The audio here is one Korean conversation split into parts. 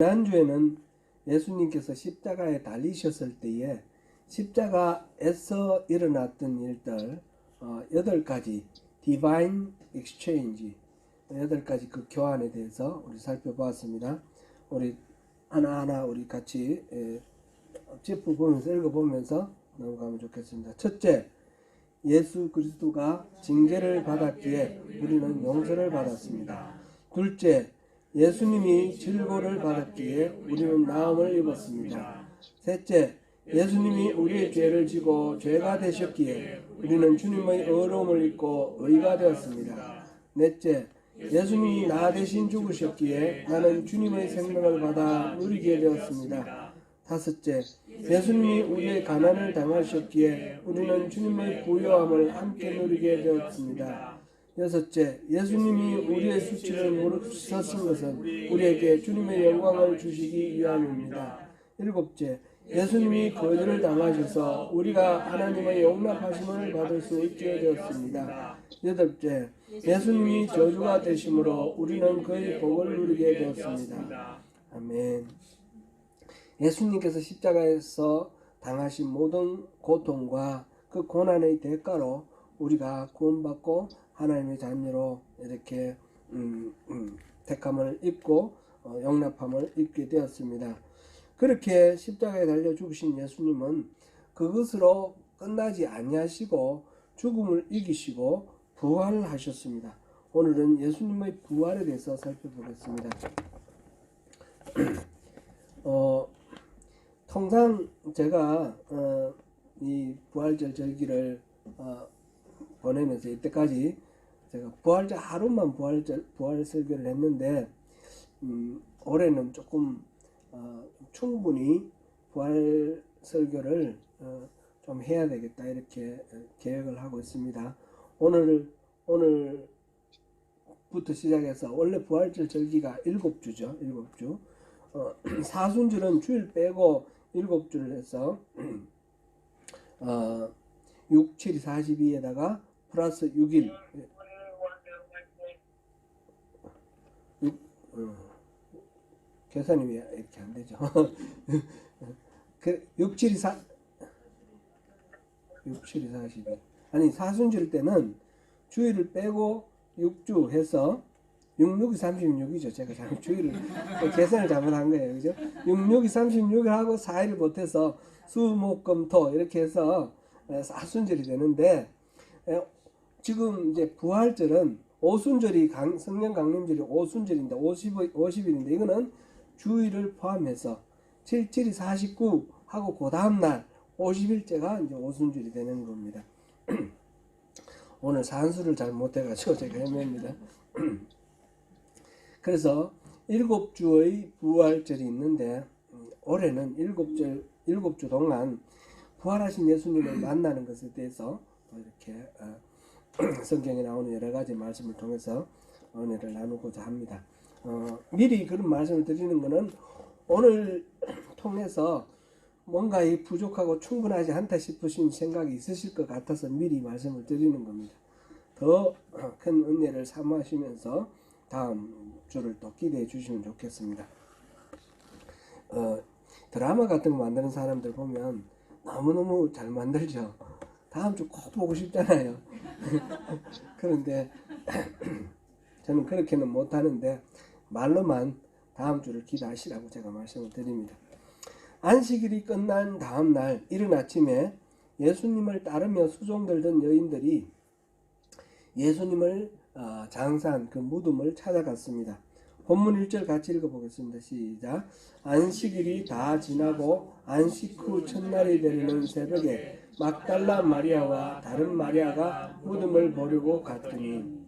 지난주에는 예수님께서 십자가에 달리셨을 때에 십자가에서 일어났던 일들 8가지 디바인 엑스체인지 8가지 그 교환에 대해서 우리 살펴보았습니다. 우리 하나하나 우리 같이 짚어보면서 읽어보면서 넘어가면 좋겠습니다. 첫째, 예수 그리스도가 징계를 받았기에 우리는 용서를 받았습니다. 둘째, 예수님이 질고를 받았기에 우리는 나음을 입었습니다. 셋째, 예수님이 우리의 죄를 지고 죄가 되셨기에 우리는 주님의 의로움을 입고 의가 되었습니다. 넷째, 예수님이 나 대신 죽으셨기에 나는 주님의 생명을 받아 누리게 되었습니다. 다섯째, 예수님이 우리의 가난을 당하셨기에 우리는 주님의 부요함을 함께 누리게 되었습니다. 여섯째, 예수님이 우리의 수치를 무릎 섰은 것은 우리에게 주님의 영광을 주시기 위함입니다. 일곱째, 예수님이 거절을 당하셔서 우리가 하나님의 용납하심을 받을 수 있게 되었습니다. 여덟째, 예수님이 저주가 되심으로 우리는 그의 복을 누리게 되었습니다. 아멘. 예수님께서 십자가에서 당하신 모든 고통과 그 고난의 대가로 우리가 구원받고 하나님의 자녀로 이렇게 택함을 입고 용납함을 입게 되었습니다. 그렇게 십자가에 달려 죽으신 예수님은 그것으로 끝나지 아니하시고 죽음을 이기시고 부활을 하셨습니다. 오늘은 예수님의 부활에 대해서 살펴보겠습니다. 통상 제가 이 부활절 절기를 보내면서 이때까지 제가 부활절 하루만 부활 설교를 했는데 올해는 조금 충분히 부활 설교를 좀 해야 되겠다 이렇게 계획을 하고 있습니다. 오늘부터 시작해서 원래 부활절 절기가 7주죠. 7주. 사순절은 주일 빼고 7주를 해서 6, 7, 42에다가 플러스 6일 6, 계산이 왜 이렇게 안 되죠? 6, 7, 42 아니 사순절 때는 주일을 빼고 6주 해서 6, 6이 36이죠. 제가 잘못 주일을 계산을 잘못한 거예요. 그죠? 6, 6이 36을 하고 4일을 못해서 수, 목, 금, 토 이렇게 해서 사순절이 되는데 지금 이제 부활절은 오순절이 성령 강림절이 오순절인데 50일인데 이거는 주일을 포함해서 7, 7이 49 하고 그 다음날 50일째가 이제 오순절이 되는 겁니다. 오늘 산수를 잘 못해가지고 제가 헤맵니다. 그래서 7주의 부활절이 있는데 올해는 7주 동안 부활하신 예수님을 만나는 것에 대해서 이렇게 성경에 나오는 여러 가지 말씀을 통해서 은혜를 나누고자 합니다. 미리 그런 말씀을 드리는 것은 오늘 통해서 뭔가 부족하고 충분하지 않다 싶으신 생각이 있으실 것 같아서 미리 말씀을 드리는 겁니다. 더 큰 은혜를 사모하시면서 다음 주를 또 기대해 주시면 좋겠습니다. 드라마 같은 거 만드는 사람들 보면 너무너무 잘 만들죠. 다음 주 꼭 보고 싶잖아요. 그런데 저는 그렇게는 못하는데 말로만 다음 주를 기대하시라고 제가 말씀을 드립니다. 안식일이 끝난 다음 날 이른 아침에 예수님을 따르며 수종들던 여인들이 예수님을 장사한 그 무덤을 찾아갔습니다. 본문 1절 같이 읽어보겠습니다. 시작. 안식일이 다 지나고 안식 후 첫날이 되는 새벽에 막달라 마리아와 다른 마리아가 무덤을 보려고 갔더니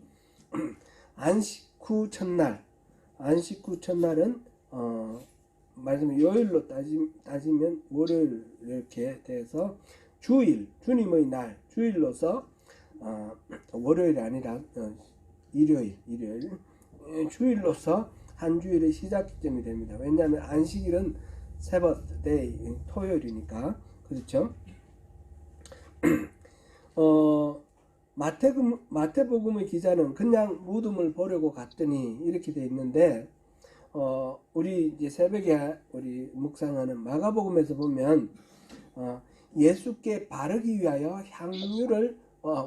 안식 후 첫날, 안식 후 첫날은 말하자면 요일로 따지면 월요일 이렇게 돼서 주일, 주님의 날, 주일로서 월요일이 아니라 일요일 주일로서 한 주일의 시작점이 됩니다. 왜냐하면 안식일은 세버데이 토요일이니까 그렇죠. 마태복음의 기자는 그냥 무덤을 보려고 갔더니 이렇게 돼 있는데 우리 이제 새벽에 우리 묵상하는 마가복음에서 보면 예수께 바르기 위하여 향유를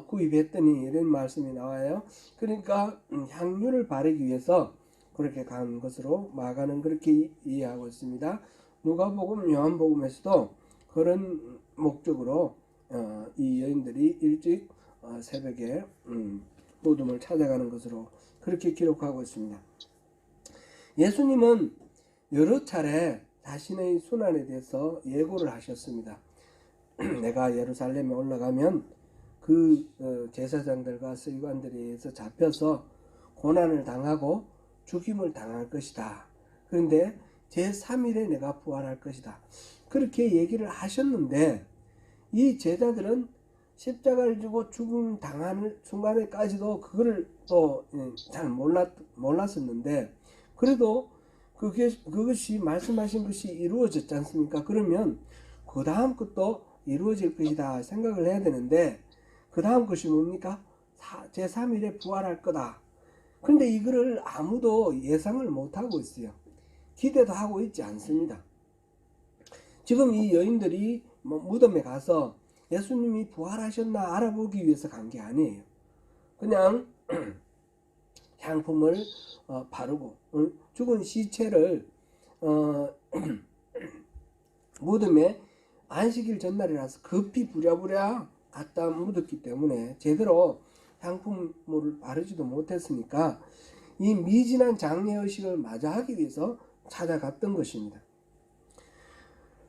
구입했더니 이런 말씀이 나와요. 그러니까 향유를 바르기 위해서 그렇게 간 것으로 마가는 그렇게 이해하고 있습니다. 누가복음, 요한복음에서도 그런 목적으로 이 여인들이 일찍 새벽에 무덤을 찾아가는 것으로 그렇게 기록하고 있습니다. 예수님은 여러 차례 자신의 순환에 대해서 예고를 하셨습니다. 내가 예루살렘에 올라가면 그 제사장들과 서기관들에 의해서 잡혀서 고난을 당하고 죽임을 당할 것이다. 그런데 제3일에 내가 부활할 것이다. 그렇게 얘기를 하셨는데 이 제자들은 십자가를 지고 죽음 당하는 순간에까지도 그거를 또 잘 몰랐었는데 그래도 그것이 말씀하신 것이 이루어졌지 않습니까? 그러면 그 다음 것도 이루어질 것이다 생각을 해야 되는데 그 다음 것이 뭡니까? 제3일에 부활할 거다. 근데 이거를 아무도 예상을 못하고 있어요. 기대도 하고 있지 않습니다. 지금 이 여인들이 무덤에 가서 예수님이 부활하셨나 알아보기 위해서 간 게 아니에요. 그냥 향품을 바르고 죽은 시체를 무덤에 안식일 전날이라서 급히 부랴부랴 갖다 묻었기 때문에 제대로 향품을 바르지도 못했으니까 이 미진한 장례의식을 마저하기 위해서 찾아갔던 것입니다.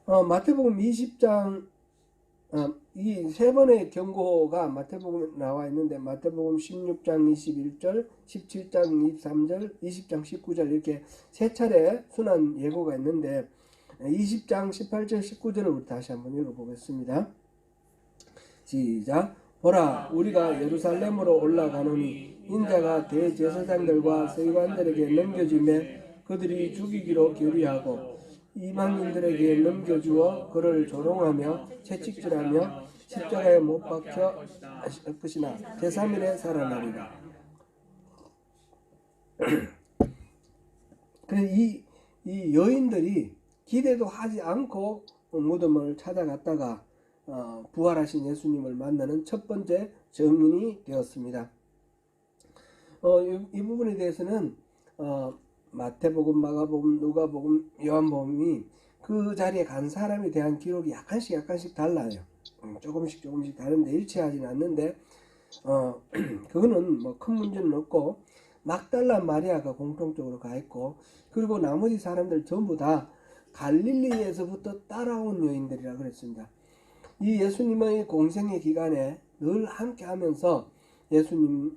마태복음 20장 이 세 번의 경고가 마태복음에 나와 있는데 마태복음 16장 21절, 17장 23절, 20장 19절 이렇게 세 차례 순환 예고가 있는데 20장 18절 19절을 우리 다시 한번 읽어보겠습니다. 시작. 보라, 우리가 예루살렘으로 올라가노니 인자가 대제사장들과 서기관들에게 넘겨지매 그들이 죽이기로 결의하고 이방인들에게 넘겨주어 그를 조롱하며 채찍질하며 십자가에 못 박혀 하실 것이나 제3일에 살아나리라. 이 여인들이 기대도 하지 않고 무덤을 찾아갔다가 부활하신 예수님을 만나는 첫 번째 증인이 되었습니다. 이 부분에 대해서는 마태복음, 마가복음, 누가복음, 요한복음이 그 자리에 간 사람에 대한 기록이 약간씩 달라요. 조금씩 다른데 일치하지는 않는데 그거는 뭐 큰 문제는 없고 막달라 마리아가 공통적으로 가 있고 그리고 나머지 사람들 전부 다 갈릴리에서부터 따라온 여인들이라 그랬습니다. 이 예수님의 공생의 기간에 늘 함께 하면서 예수님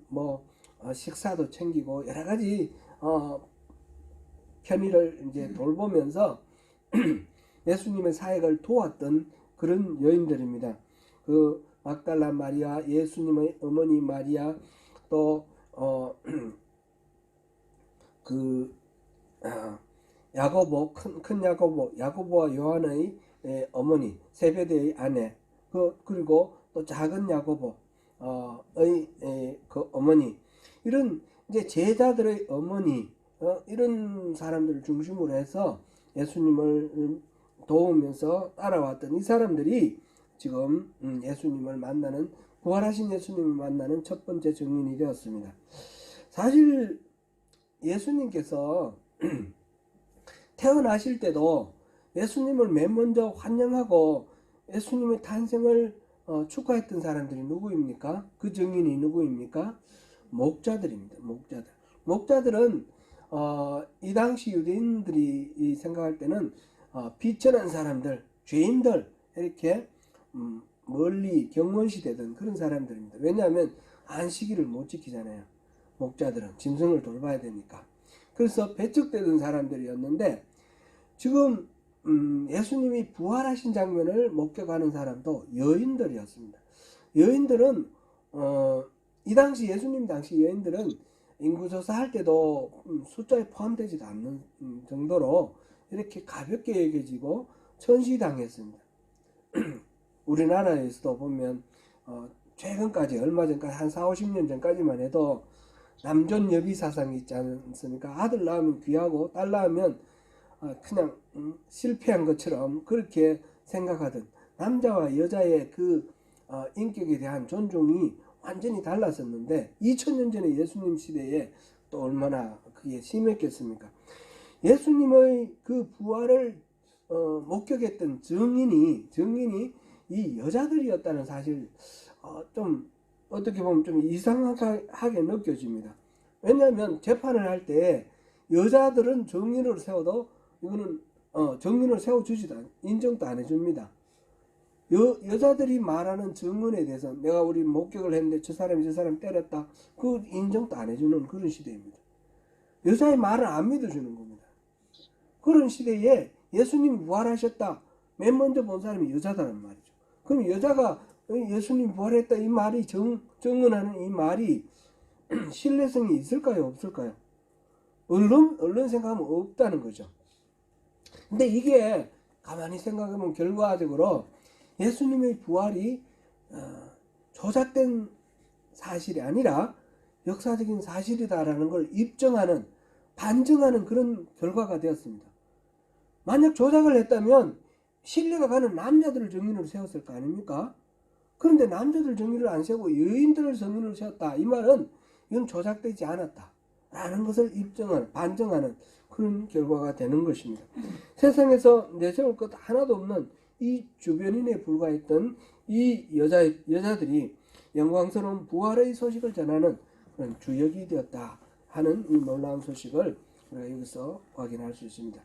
식사도 챙기고 여러 가지 편의를 이제 돌보면서 예수님의 사역을 도왔던 그런 여인들입니다. 그 막달라 마리아, 예수님의 어머니 마리아, 또 야고보, 큰 야고보와 요한의 어머니, 세베대의 아내, 그리고 또 작은 야고보의 그 어머니, 이런 이제 제자들의 어머니, 이런 사람들을 중심으로 해서 예수님을 도우면서 따라왔던 이 사람들이 지금 예수님을 만나는, 부활하신 예수님을 만나는 첫 번째 증인이 되었습니다. 사실 예수님께서 태어나실 때도 예수님을 맨 먼저 환영하고 예수님의 탄생을 축하했던 사람들이 누구입니까? 그 증인이 누구입니까? 목자들입니다. 목자들은 이 당시 유대인들이 생각할 때는 비천한 사람들, 죄인들, 이렇게 멀리 경건시되던 그런 사람들입니다. 왜냐하면 안식일을 못 지키잖아요. 목자들은 짐승을 돌봐야 되니까. 그래서 배척되던 사람들이었는데 지금 예수님이 부활하신 장면을 목격하는 사람도 여인들이었습니다. 여인들은 이 당시 예수님 당시 여인들은 인구조사할 때도 숫자에 포함되지도 않는 정도로 이렇게 가볍게 여겨지고 천시당했습니다. 우리나라에서도 보면 최근까지, 얼마 전까지 한 40, 50년 전까지만 해도 남존 여비 사상이 있지 않습니까? 아들 낳으면 귀하고 딸 낳으면 그냥 실패한 것처럼 그렇게 생각하던 남자와 여자의 그 인격에 대한 존중이 완전히 달랐었는데 2000년 전에 예수님 시대에 또 얼마나 그게 심했겠습니까? 예수님의 그 부활을 목격했던 증인이 이 여자들이었다는 사실 좀 어떻게 보면 좀 이상하게 느껴집니다. 왜냐하면 재판을 할 때 여자들은 증인을 세워도 이거는 증인을 세워주지도 인정도 안 해줍니다. 여자들이 말하는 증언에 대해서 내가 우리 목격을 했는데 저 사람 때렸다, 그 인정도 안 해주는 그런 시대입니다. 여자의 말을 안 믿어주는 겁니다. 그런 시대에 예수님이 부활하셨다, 맨 먼저 본 사람이 여자다는 말이죠. 그럼 여자가 예수님 부활했다 이 말이 증언하는 이 말이 신뢰성이 있을까요, 없을까요? 얼른 생각하면 없다는 거죠. 근데 이게 가만히 생각하면 결과적으로 예수님의 부활이 조작된 사실이 아니라 역사적인 사실이다라는 걸 입증하는, 반증하는 그런 결과가 되었습니다. 만약 조작을 했다면 신뢰가 가는 남자들을 증인으로 세웠을 거 아닙니까? 그런데 남자들 증인을 안 세우고 여인들을 증인으로 세웠다, 이 말은 이건 조작되지 않았다 라는 것을 입증하는, 반증하는 그런 결과가 되는 것입니다. 세상에서 내세울 것 하나도 없는 이 주변인에 불과했던 이 여자들이 영광스러운 부활의 소식을 전하는 그런 주역이 되었다 하는 이 놀라운 소식을 우리가 여기서 확인할 수 있습니다.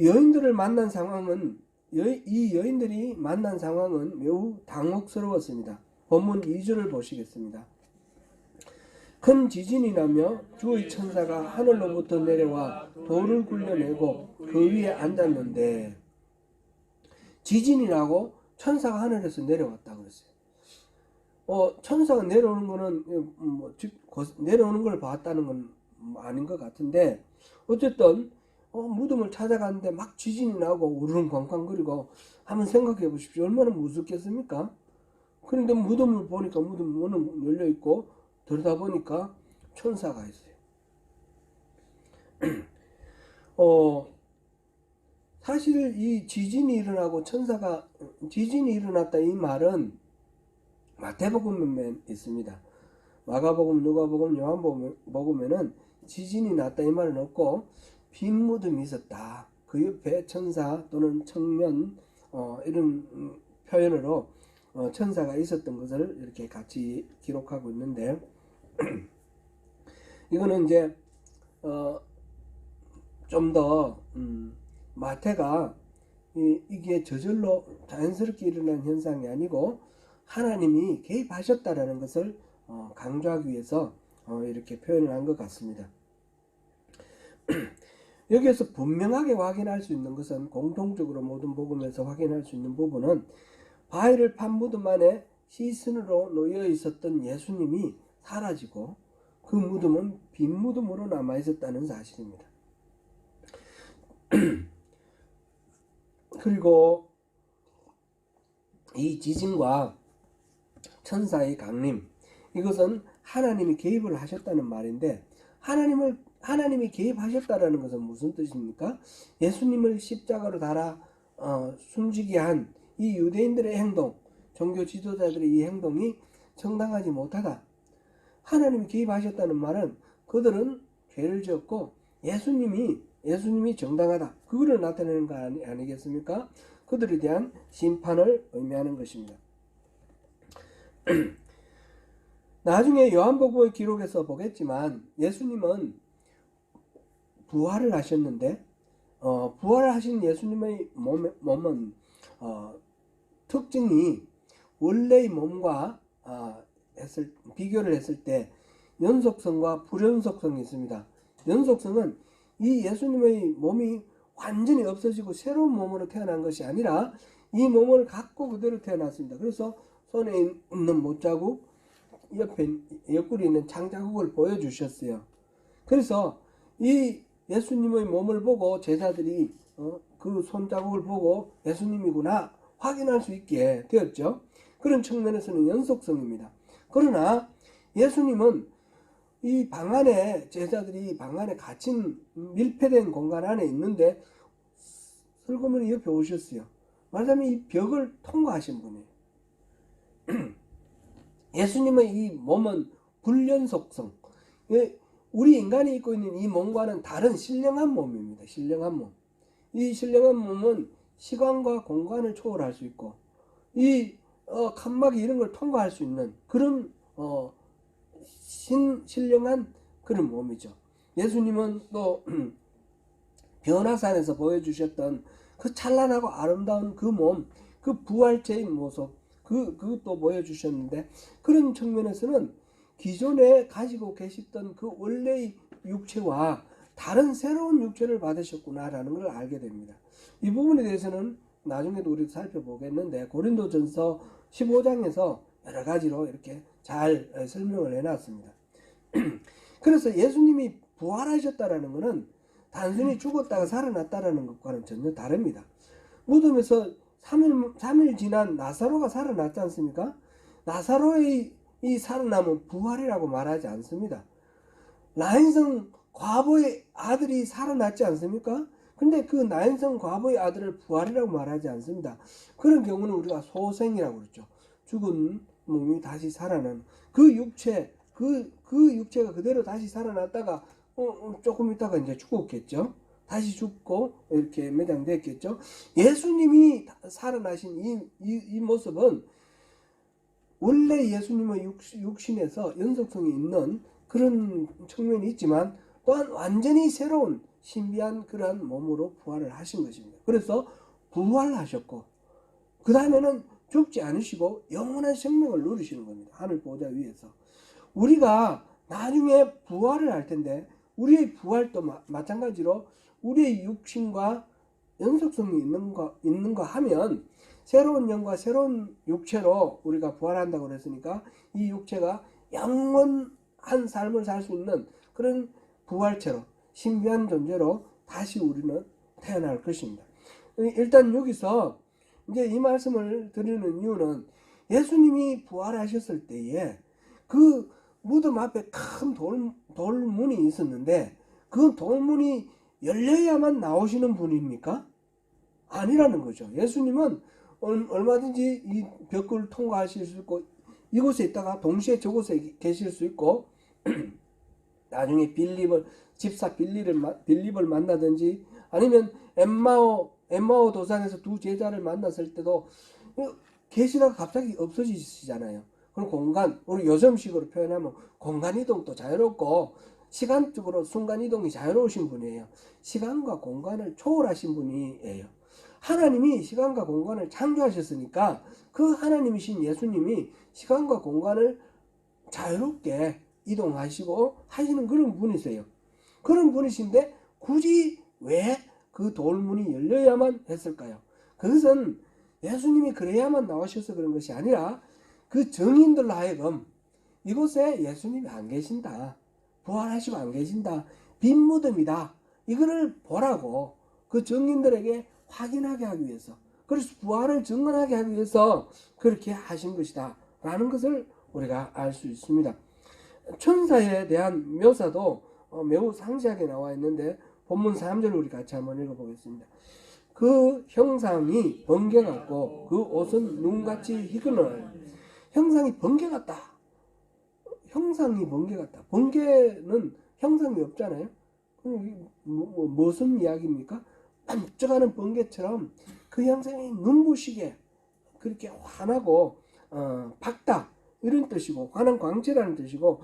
여인들을 만난 상황은, 이 여인들이 만난 상황은 매우 당혹스러웠습니다. 본문 2절을 보시겠습니다. 큰 지진이 나며 주의 천사가 하늘로부터 내려와 돌을 굴려내고 그 위에 앉았는데, 지진이 나고 천사가 하늘에서 내려왔다고 그랬어요. 천사가 내려오는 거는 내려오는 걸 봤다는 건 아닌 것 같은데, 어쨌든 무덤을 찾아갔는데 막 지진이 나고 우르릉 쾅쾅거리고 한번 생각해 보십시오. 얼마나 무섭겠습니까? 그런데 무덤을 보니까 무덤 문은 열려 있고 들여다보니까 천사가 있어요. 사실 이 지진이 일어나고 지진이 일어났다 이 말은 마태복음에 있습니다. 마가복음, 누가복음, 요한복음에는 지진이 났다 이 말은 없고 빈 무덤이 있었다, 그 옆에 천사 또는 청년 이런 표현으로 천사가 있었던 것을 이렇게 같이 기록하고 있는데, 이거는 이제 좀 더 마태가 이게 저절로 자연스럽게 일어난 현상이 아니고 하나님이 개입하셨다라는 것을 강조하기 위해서 이렇게 표현을 한 것 같습니다. 여기에서 분명하게 확인할 수 있는 것은, 공통적으로 모든 복음에서 확인할 수 있는 부분은 바위를 판 무덤 안에 시신으로 놓여 있었던 예수님이 사라지고 그 무덤은 빈 무덤으로 남아 있었다는 사실입니다. 그리고 이 지진과 천사의 강림, 이것은 하나님이 개입을 하셨다는 말인데, 하나님이 개입하셨다라는 것은 무슨 뜻입니까? 예수님을 십자가로 달아 숨지게 한 이 유대인들의 행동, 종교 지도자들의 이 행동이 정당하지 못하다. 하나님이 개입하셨다는 말은 그들은 죄를 지었고 예수님이 정당하다, 그거를 나타내는 거 아니겠습니까? 그들에 대한 심판을 의미하는 것입니다. 나중에 요한복음의 기록에서 보겠지만 예수님은 부활을 하셨는데, 부활을 하신 예수님의 몸은 특징이 원래의 몸과 비교를 했을 때 연속성과 불연속성이 있습니다. 연속성은 이 예수님의 몸이 완전히 없어지고 새로운 몸으로 태어난 것이 아니라 이 몸을 갖고 그대로 태어났습니다. 그래서 손에 있는 못자국, 옆구리에 있는 창자국을 보여주셨어요. 그래서 이 예수님의 몸을 보고 제자들이 그 손자국을 보고 예수님이구나 확인할 수 있게 되었죠. 그런 측면에서는 연속성입니다. 그러나 예수님은 이 방 안에, 제자들이 방 안에 갇힌 밀폐된 공간 안에 있는데 슬그머니 옆에 오셨어요. 말하자면 이 벽을 통과하신 분이에요. 예수님의 이 몸은 불연속성, 우리 인간이 입고 있는 이 몸과는 다른 신령한 몸입니다. 신령한 몸. 이 신령한 몸은 시간과 공간을 초월할 수 있고 이 칸막이 이런 걸 통과할 수 있는 그런 신령한 그런 몸이죠. 예수님은 또 변화산에서 보여주셨던 그 찬란하고 아름다운 그 몸, 그 부활체의 모습, 그것도 보여주셨는데, 그런 측면에서는 기존에 가지고 계셨던 그 원래의 육체와 다른 새로운 육체를 받으셨구나라는 걸 알게 됩니다. 이 부분에 대해서는 나중에도 우리 살펴보겠는데, 고린도전서 15장에서 여러 가지로 이렇게 잘 설명을 해놨습니다. 그래서 예수님이 부활하셨다라는 것은 단순히 죽었다가 살아났다라는 것과는 전혀 다릅니다. 무덤에서 3일 지난 나사로가 살아났지 않습니까? 나사로의 이 살아남은 부활이라고 말하지 않습니다. 나인성 과부의 아들이 살아났지 않습니까? 근데 그 나인성 과부의 아들을 부활이라고 말하지 않습니다. 그런 경우는 우리가 소생이라고 그러죠. 죽은 몸이 다시 살아나는 그 육체, 그 육체가 그대로 다시 살아났다가 조금 있다가 이제 죽었겠죠. 다시 죽고 이렇게 매장됐겠죠. 예수님이 살아나신 이 모습은 원래 예수님의 육신에서 연속성이 있는 그런 측면이 있지만 또한 완전히 새로운 신비한 그러한 몸으로 부활을 하신 것입니다. 그래서 부활하셨고 그 다음에는 죽지 않으시고 영원한 생명을 누리시는 겁니다. 하늘 보좌 위에서. 우리가 나중에 부활을 할 텐데 우리의 부활도 마찬가지로 우리의 육신과 연속성이 있는가 하면 새로운 영과 새로운 육체로 우리가 부활한다고 그랬으니까 이 육체가 영원한 삶을 살 수 있는 그런 부활체로 신비한 존재로 다시 우리는 태어날 것입니다. 일단 여기서 이제 이 말씀을 드리는 이유는 예수님이 부활하셨을 때에 그 무덤 앞에 큰 돌문이 있었는데 그 돌문이 열려야만 나오시는 분입니까? 아니라는 거죠. 예수님은 얼마든지 이 벽을 통과하실 수 있고 이곳에 있다가 동시에 저곳에 계실 수 있고 나중에 집사 빌립을 만나든지 아니면 엠마오 도상에서 두 제자를 만났을 때도 계시다가 갑자기 없어지시잖아요. 그럼 공간, 우리 요즘식으로 표현하면 공간이동도 자유롭고 시간적으로 순간이동이 자유로우신 분이에요. 시간과 공간을 초월하신 분이에요. 하나님이 시간과 공간을 창조하셨으니까 그 하나님이신 예수님이 시간과 공간을 자유롭게 이동하시고 하시는 그런 분이세요. 그런 분이신데 굳이 왜 그 돌문이 열려야만 했을까요? 그것은 예수님이 그래야만 나오셔서 그런 것이 아니라 그 증인들로 하여금 이곳에 예수님이 안 계신다. 부활하시고 안 계신다. 빈 무덤이다. 이거를 보라고 그 증인들에게 확인하게 하기 위해서, 그래서 부활을 증언하게 하기 위해서 그렇게 하신 것이다 라는 것을 우리가 알 수 있습니다. 천사에 대한 묘사도 매우 상세하게 나와 있는데 본문 3절을 우리 같이 한번 읽어보겠습니다. 그 형상이 번개 같고 그 옷은 눈같이 희그늘. 형상이 번개 같다. 형상이 번개 같다. 번개는 형상이 없잖아요. 무슨 이야기입니까? 반짝하는 번개처럼 그 형상이 눈부시게 그렇게 환하고 밝다 이런 뜻이고, 환한 광채라는 뜻이고,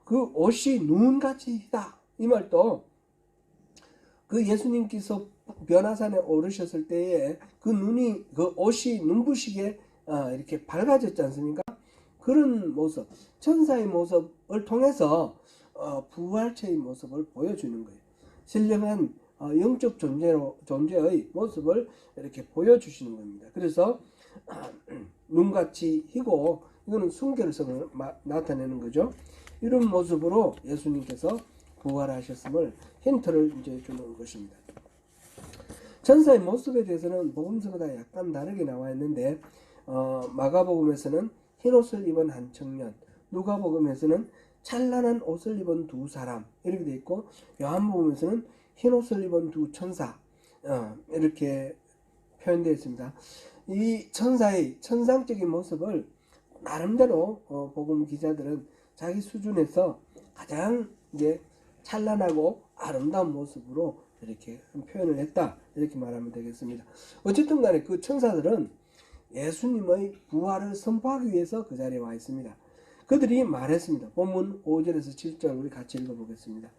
그 옷이 눈같이 희다 이 말도 그 예수님께서 변화산에 오르셨을 때에 그 옷이 눈부시게 이렇게 밝아졌지 않습니까? 그런 모습, 천사의 모습을 통해서 부활체의 모습을 보여주는 거예요. 신령한 영적 존재의 모습을 이렇게 보여주시는 겁니다. 그래서 눈같이 희고, 이거는 순결성을 나타내는 거죠. 이런 모습으로 예수님께서 부활하셨음을 힌트를 이제 주는 것입니다. 천사의 모습에 대해서는 복음서마다 약간 다르게 나와 있는데 마가복음에서는 흰옷을 입은 한 청년, 누가복음에서는 찬란한 옷을 입은 두 사람 이렇게 돼 있고, 요한복음에서는 흰 옷을 입은 두 천사 이렇게 표현되어 있습니다. 이 천사의 천상적인 모습을 나름대로 복음 기자들은 자기 수준에서 가장 이제 찬란하고 아름다운 모습으로 이렇게 표현을 했다, 이렇게 말하면 되겠습니다. 어쨌든 간에 그 천사들은 예수님의 부활을 선포하기 위해서 그 자리에 와 있습니다. 그들이 말했습니다. 본문 5절에서 7절 우리 같이 읽어보겠습니다.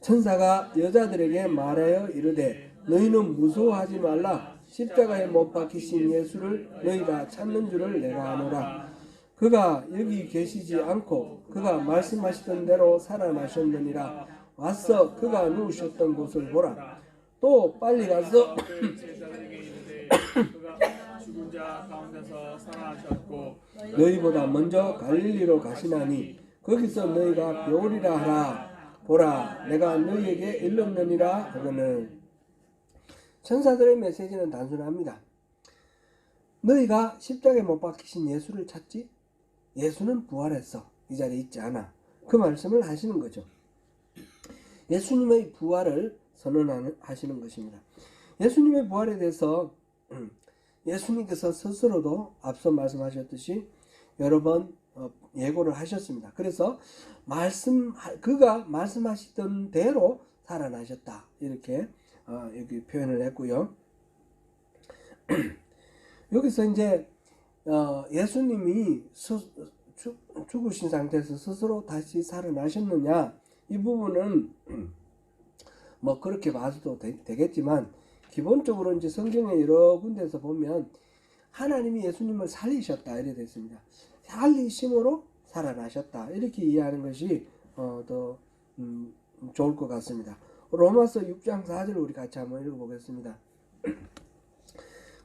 천사가 여자들에게 말하여 이르되 너희는 무서워하지 말라. 십자가에 못 박히신 예수를 너희가 찾는 줄을 내가 아노라. 그가 여기 계시지 않고 그가 말씀하시던 대로 살아나셨느니라. 와서 그가 누우셨던 곳을 보라. 또 빨리 가서 죽은 자 가운데서 살아나셨고 너희보다 먼저 갈릴리로 가시나니 거기서 너희가 배우리라 하라. 보라, 내가 너희에게 일렀느니라 하거늘. 천사들의 메시지는 단순합니다. 너희가 십자가에 못 박히신 예수를 찾지? 예수는 부활했어. 이 자리에 있지 않아. 그 말씀을 하시는 거죠. 예수님의 부활을 선언하시는 것입니다. 예수님의 부활에 대해서 예수님께서 스스로도 앞서 말씀하셨듯이 여러 번 예고를 하셨습니다. 그래서 그가 말씀하시던 대로 살아나셨다, 이렇게 여기 표현을 했고요. 여기서 이제 예수님이 죽으신 상태에서 스스로 다시 살아나셨느냐, 이 부분은 뭐 그렇게 봐도 되겠지만, 기본적으로 이제 성경의 여러 군데에서 보면 하나님이 예수님을 살리셨다 이렇게 됐습니다. 살리심으로 살아나셨다, 이렇게 이해하는 것이 더 좋을 것 같습니다. 로마서 6장 4절 우리 같이 한번 읽어보겠습니다.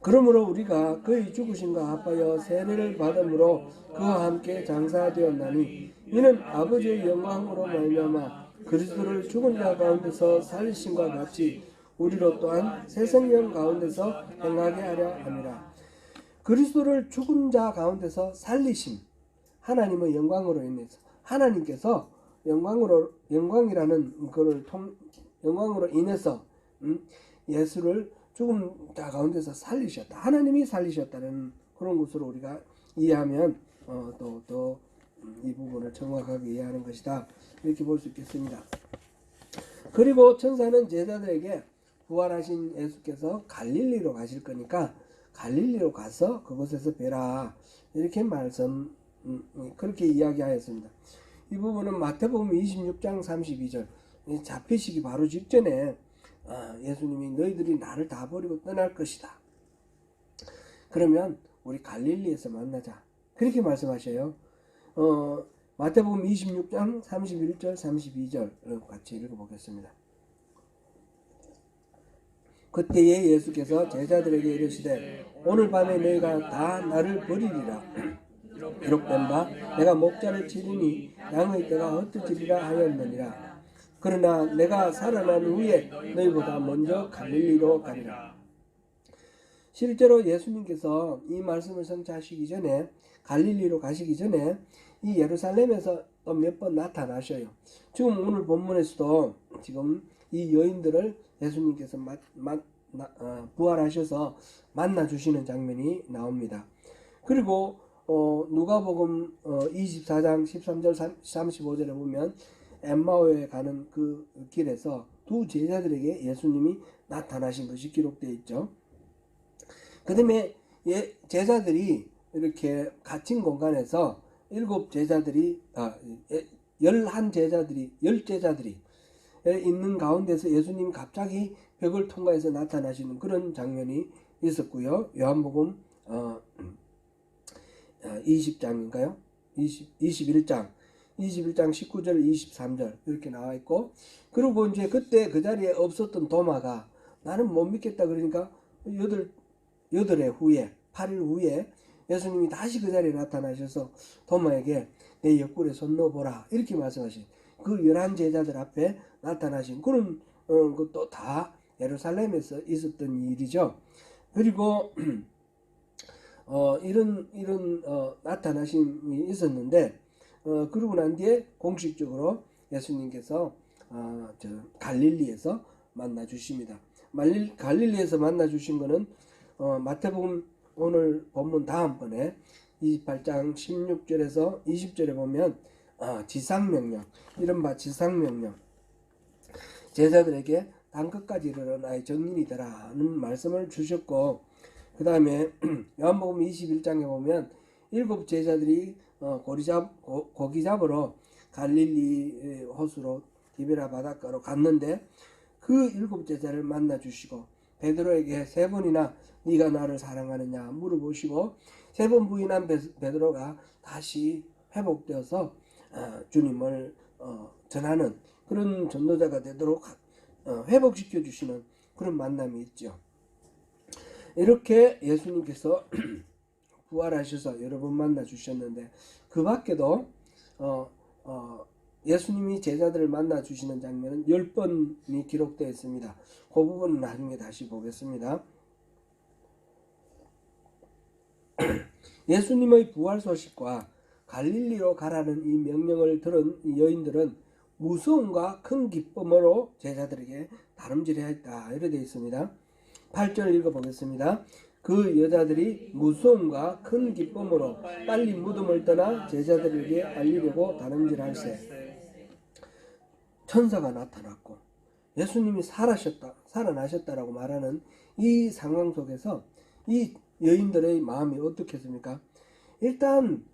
그러므로 우리가 그의 죽으심과 합하여 세례를 받음으로 그와 함께 장사되었나니 이는 아버지의 영광으로 말미암아 그리스도를 죽은 자 가운데서 살리심과 같이 우리로 또한 새 생명 가운데서 행하게 하려 함이라. 그리스도를 죽은 자 가운데서 살리심, 하나님의 영광으로 인해서 하나님께서 영광이라는 그를 영광으로 인해서 예수를 죽은 자 가운데서 살리셨다. 하나님이 살리셨다는 그런 것으로 우리가 이해하면 또 이 부분을 정확하게 이해하는 것이다, 이렇게 볼 수 있겠습니다. 그리고 천사는 제자들에게 부활하신 예수께서 갈릴리로 가실 거니까 갈릴리로 가서 그곳에서 뵈라, 이렇게 그렇게 이야기하였습니다. 이 부분은 마태복음 26장 32절 잡히시기 바로 직전에 예수님이 너희들이 나를 다 버리고 떠날 것이다. 그러면 우리 갈릴리에서 만나자, 그렇게 말씀하셔요. 마태복음 26장 31절 32절 같이 읽어보겠습니다. 그때에 예수께서 제자들에게 이르시되 오늘 밤에 너희가 다 나를 버리리라. 기록된 바 내가 목자를 치리니 양의 떼가 흩어지리라 하였느니라. 그러나 내가 살아난 후에 너희보다 먼저 갈릴리로 가리라. 실제로 예수님께서 이 말씀을 성취하시기 전에, 갈릴리로 가시기 전에 이 예루살렘에서 또 몇 번 나타나셔요. 지금 오늘 본문에서도 지금 이 여인들을 예수님께서 부활하셔서 만나주시는 장면이 나옵니다. 그리고 누가복음 24장 13절 35절에 보면 엠마오에 가는 그 길에서 두 제자들에게 예수님이 나타나신 것이 기록되어 있죠. 그 다음에 제자들이 이렇게 갇힌 공간에서 11제자들이 10제자들이 있는 가운데서 예수님이 갑자기 벽을 통과해서 나타나시는 그런 장면이 있었고요. 요한복음 20장인가요? 21장 19절 23절 이렇게 나와 있고, 그리고 이제 그때 그 자리에 없었던 도마가 나는 못 믿겠다 그러니까 8일 후에 예수님이 다시 그 자리에 나타나셔서 도마에게 내 옆구리에 손 넣어보라, 이렇게 말씀하신 그 11제자들 앞에 나타나신 그런 것도 다 예루살렘에서 있었던 일이죠. 그리고 이런 나타나심이 있었는데 그러고 난 뒤에 공식적으로 예수님께서 갈릴리에서 만나 주십니다. 갈릴리에서 만나 주신 거는 마태복음 오늘 본문 다음번에 28장 16절에서 20절에 보면 지상명령, 이른바 지상명령, 제자들에게 땅끝까지 이르러 나의 정인이더라는 말씀을 주셨고, 그 다음에 요한복음 21장에 보면 7 제자들이 고기 잡으러 갈릴리 호수로 디베라 바닷가로 갔는데 그 7 제자를 만나 주시고 베드로에게 3번이나 네가 나를 사랑하느냐 물어보시고 3번 부인한 베드로가 다시 회복되어서 주님을 전하는 그런 전도자가 되도록 회복시켜 주시는 그런 만남이 있죠. 이렇게 예수님께서 부활하셔서 여러 번 만나 주셨는데, 그 밖에도 예수님이 제자들을 만나 주시는 장면은 10번이 기록되어 있습니다. 그 부분은 나중에 다시 보겠습니다. 예수님의 부활 소식과 갈릴리로 가라는 이 명령을 들은 이 여인들은 무서움과 큰 기쁨으로 제자들에게 다름질했다, 이렇게 되어 있습니다. 8절 읽어보겠습니다. 그 여자들이 무서움과 큰 기쁨으로 빨리 무덤을 떠나 제자들에게 알리려고 다름질할세. 천사가 나타났고 예수님이 살아나셨다라고 말하는 이 상황 속에서 이 여인들의 마음이 어떻겠습니까? 일단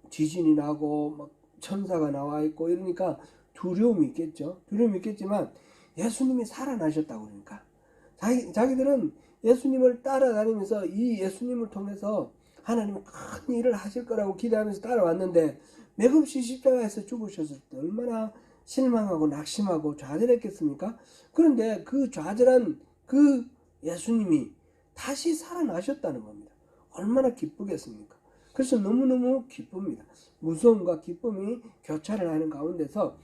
지진이 나고 막 천사가 나와 있고 이러니까 두려움이 있겠죠. 두려움이 있겠지만 예수님이 살아나셨다고 그러니까 자기들은 예수님을 따라다니면서 이 예수님을 통해서 하나님이 큰 일을 하실 거라고 기대하면서 따라왔는데 맥없이 십자가에서 죽으셨을 때 얼마나 실망하고 낙심하고 좌절했겠습니까? 그런데 그 좌절한 그 예수님이 다시 살아나셨다는 겁니다. 얼마나 기쁘겠습니까? 그래서 너무너무 기쁩니다. 무서움과 기쁨이 교차를 하는 가운데서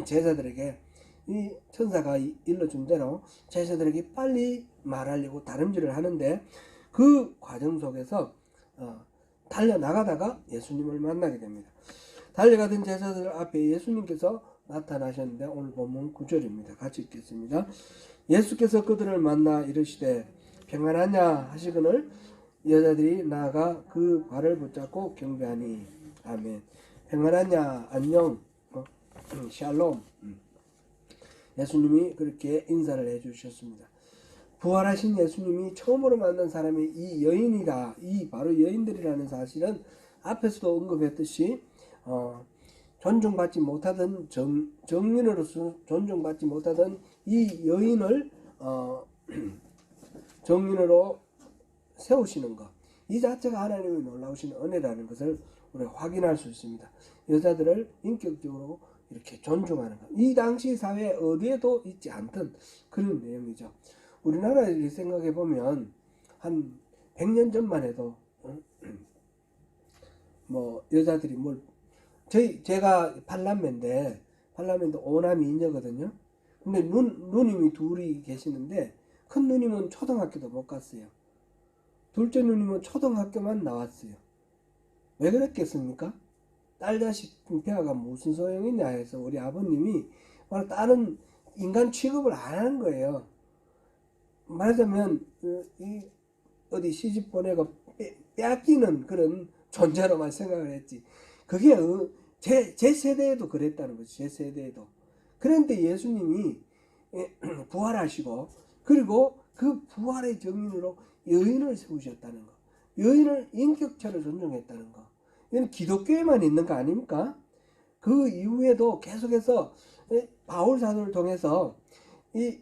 제자들에게 이 천사가 일러준 대로 제자들에게 빨리 말하려고 다름질을 하는데, 그 과정 속에서 달려나가다가 예수님을 만나게 됩니다. 달려가던 제자들 앞에 예수님께서 나타나셨는데 오늘 본문 9절입니다. 같이 읽겠습니다. 예수께서 그들을 만나 이르시되 평안하냐 하시거늘 여자들이 나아가 그 발을 붙잡고 경배하니. 아멘. 평안하냐, 안녕, 샬롬. 예수님이 그렇게 인사를 해주셨습니다. 부활하신 예수님이 처음으로 만난 사람이 이 여인이다, 이 바로 여인들이라는 사실은 앞에서도 언급했듯이 존중받지 못하던 정인으로서 존중받지 못하던 이 여인을 정인으로 세우시는 것, 이 자체가 하나님의 놀라우신 은혜라는 것을 우리가 확인할 수 있습니다. 여자들을 인격적으로 이렇게 존중하는 것, 이 당시 사회 어디에도 있지 않던 그런 내용이죠. 우리나라를 생각해 보면 한 100년 전만 해도 뭐 여자들이 제가 팔남매인데 오남이 인녀거든요. 근데 누님이 둘이 계시는데 큰 누님은 초등학교도 못 갔어요. 둘째 누님은 초등학교만 나왔어요. 왜 그랬겠습니까? 딸 자식 배아가 무슨 소용이냐 해서 우리 아버님이 다른 인간 취급을 안 하는 거예요. 말하자면 어디 시집 보내고 빼앗기는 그런 존재로만 생각을 했지. 그게 제 세대에도 그랬다는 거죠. 제 세대에도. 그런데 예수님이 부활하시고 그리고 그 부활의 정인으로 여인을 세우셨다는 거, 여인을 인격체로 존중했다는 거, 이건 기독교에만 있는 거 아닙니까? 그 이후에도 계속해서 바울 사도를 통해서 이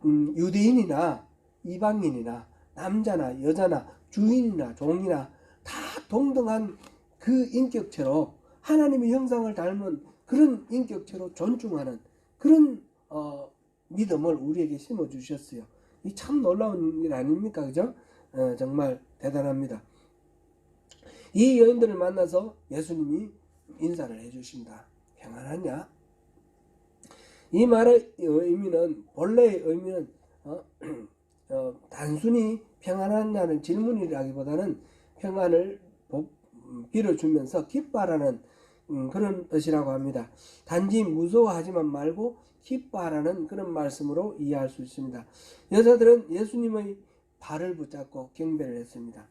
유대인이나 이방인이나 남자나 여자나 주인이나 종이나 다 동등한 그 인격체로 하나님의 형상을 닮은 그런 인격체로 존중하는 그런 믿음을 우리에게 심어주셨어요. 이 참 놀라운 일 아닙니까? 그죠? 정말 대단합니다. 이 여인들을 만나서 예수님이 인사를 해주신다. 평안하냐? 이 말의 의미는, 본래의 의미는 단순히 평안하냐는 질문이라기보다는 평안을 빌어주면서 기뻐하라는 그런 뜻이라고 합니다. 단지 무서워하지만 말고 기뻐하라는 그런 말씀으로 이해할 수 있습니다. 여자들은 예수님의 발을 붙잡고 경배를 했습니다.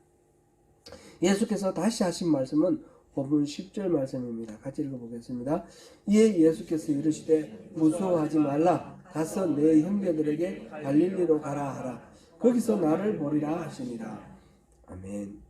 예수께서 다시 하신 말씀은 본문 10절 말씀입니다. 같이 읽어보겠습니다. 이에 예수께서 이르시되 무서워하지 말라. 가서 내 형제들에게 갈릴리로 가라 하라. 거기서 나를 보리라 하시니라. 아멘.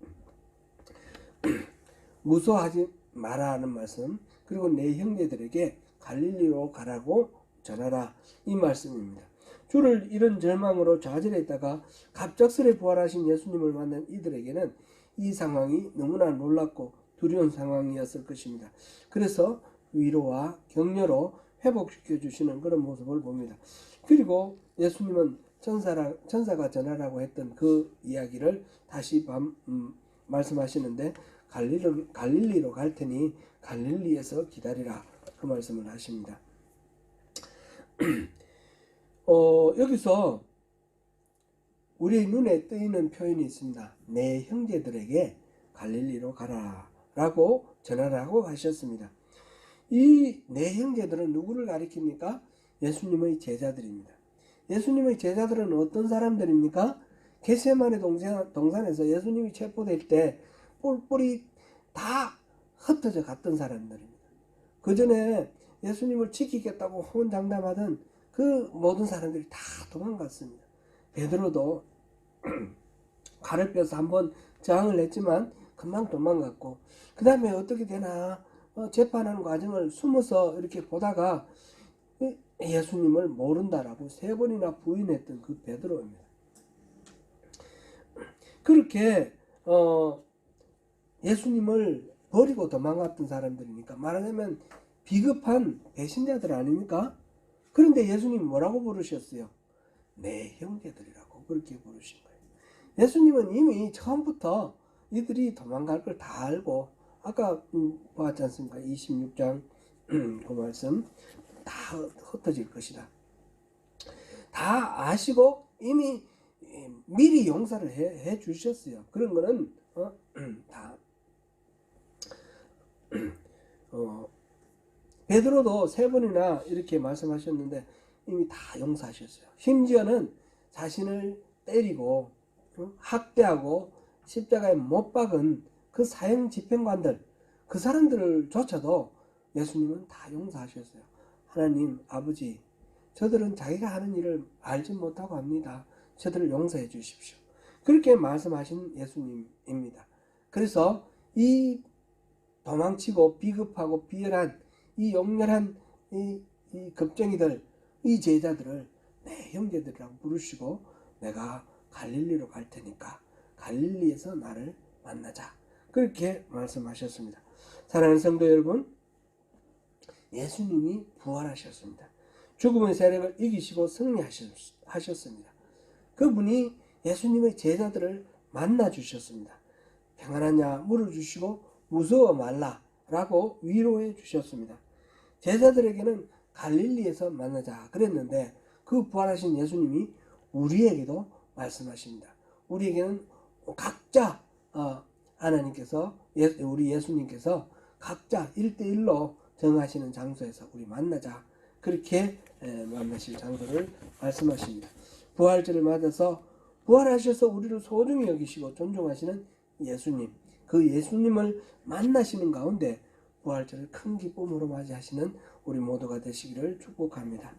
무서워하지 마라 하는 말씀, 그리고 내 형제들에게 갈릴리로 가라고 전하라, 이 말씀입니다. 주를 이런 절망으로 좌절했다가 갑작스레 부활하신 예수님을 만난 이들에게는 이 상황이 너무나 놀랍고 두려운 상황이었을 것입니다. 그래서 위로와 격려로 회복시켜 주시는 그런 모습을 봅니다. 그리고 예수님은 천사가 전하라고 했던 그 이야기를 다시 말씀하시는데, 갈릴리로 갈 테니 갈릴리에서 기다리라, 그 말씀을 하십니다. 여기서 우리 눈에 뜨이는 표현이 있습니다. 내 형제들에게 갈릴리로 가라 라고 전하라고 하셨습니다. 이 내 형제들은 누구를 가리킵니까? 예수님의 제자들입니다. 예수님의 제자들은 어떤 사람들입니까? 겟세마네 동산에서 예수님이 체포될 때 뿔뿔이 다 흩어져 갔던 사람들입니다. 그 전에 예수님을 지키겠다고 호언장담하던 그 모든 사람들이 다 도망갔습니다. 베드로도 칼을 빼서 한번 저항을 했지만 금방 도망갔고, 그 다음에 어떻게 되나 재판하는 과정을 숨어서 이렇게 보다가 예수님을 모른다라고 3번이나 부인했던 그 베드로입니다. 그렇게 예수님을 버리고 도망갔던 사람들이니까 말하자면 비겁한 배신자들 아닙니까? 그런데 예수님이 뭐라고 부르셨어요? 내 형제들이라고 그렇게 부르신 거예요. 예수님은 이미 처음부터 이들이 도망갈 걸 다 알고, 아까 보았지 않습니까? 26장 그 말씀, 다 흩어질 것이다. 다 아시고 이미 미리 용서를 해 주셨어요. 그런 거는 다 베드로도 3번이나 이렇게 말씀하셨는데 이미 다 용서하셨어요. 심지어는 자신을 때리고 학대하고 십자가에 못 박은 그 사형 집행관들, 그 사람들조차도 예수님은 다 용서하셨어요. 하나님 아버지, 저들은 자기가 하는 일을 알지 못하고 합니다. 저들을 용서해 주십시오. 그렇게 말씀하신 예수님입니다. 그래서 이 도망치고 비급하고 비열한 이 용렬한 이 겁쟁이들, 이 제자들을 내 형제들이라고 부르시고, 내가 갈릴리로 갈 테니까 갈릴리에서 나를 만나자, 그렇게 말씀하셨습니다. 사랑하는 성도 여러분, 예수님이 부활하셨습니다. 죽음의 세력을 이기시고 승리하셨습니다. 그분이 예수님의 제자들을 만나 주셨습니다. 평안하냐 물어주시고 무서워 말라 라고 위로해 주셨습니다. 제자들에게는 갈릴리에서 만나자 그랬는데, 그 부활하신 예수님이 우리에게도 말씀하십니다. 우리에게는 각자 하나님께서 우리 예수님께서 각자 1대1로 정하시는 장소에서 우리 만나자, 그렇게 만나실 장소를 말씀하십니다. 부활절을 맞아서 부활하셔서 우리를 소중히 여기시고 존중하시는 예수님, 그 예수님을 만나시는 가운데 부활절을 큰 기쁨으로 맞이하시는 우리 모두가 되시기를 축복합니다.